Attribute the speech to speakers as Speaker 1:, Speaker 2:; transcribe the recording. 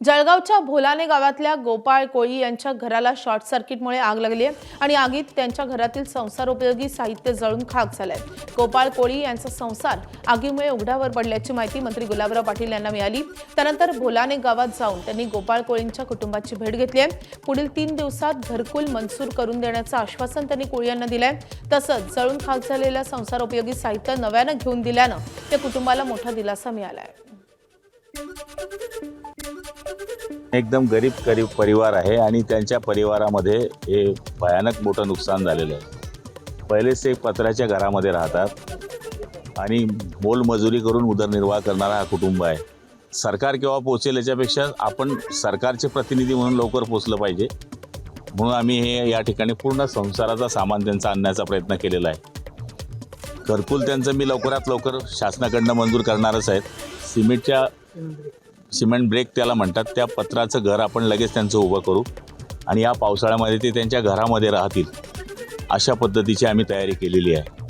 Speaker 1: जळगावच्या भोलाने गावातल्या गोपाळ कोळी यांच्या घराला शॉर्ट सर्किटमुळे आग लागली आहे आणि आगीत त्यांच्या घरातील संसारोपयोगी साहित्य जळून खाक झालंय। गोपाळ कोळी यांचा संसार आगीमुळे उघड्यावर पडल्याची माहिती मंत्री गुलाबराव पाटील यांना मिळाली। त्यानंतर भोलाने गावात जाऊन त्यांनी गोपाळ कोळींच्या कुटुंबाची भेट घेतली आहे। पुढील 3 दिवसात घरकुल मंजूर करून देण्याचं आश्वासन त्यांनी कोळी यांना दिलंय। तसंच जळून खाक झालेल्या संसारोपयोगी साहित्य नव्यानं घेऊन दिल्यानं त्या कुटुंबाला मोठा दिलासा मिळालाय।
Speaker 2: एकदम गरीब परिवार आहे आणि त्यांच्या परिवारामध्ये हे भयानक मोठं नुकसान झालेलं आहे। पहिलेच ते पत्र्याच्या घरामध्ये राहतात आणि मोलमजुरी करून उदरनिर्वाह करणारा हा कुटुंब आहे। सरकार केव्हा पोहोचेल याच्यापेक्षा आपण सरकारचे प्रतिनिधी म्हणून लवकर पोहोचलं पाहिजे, म्हणून आम्ही हे या ठिकाणी पूर्ण संसाराचा सामान त्यांचा आणण्याचा प्रयत्न केलेला आहे। घरकुल त्यांचं मी लवकरात लवकर शासनाकडनं मंजूर करणारच आहे। सिमेंट ब्रेक त्याला म्हणतात, त्या पत्राचं घर आपण लगेच त्यांचं उभं करू आणि या पावसाळ्यामध्ये ते त्यांच्या घरामध्ये राहतील अशा पद्धतीची आम्ही तयारी केलेली आहे।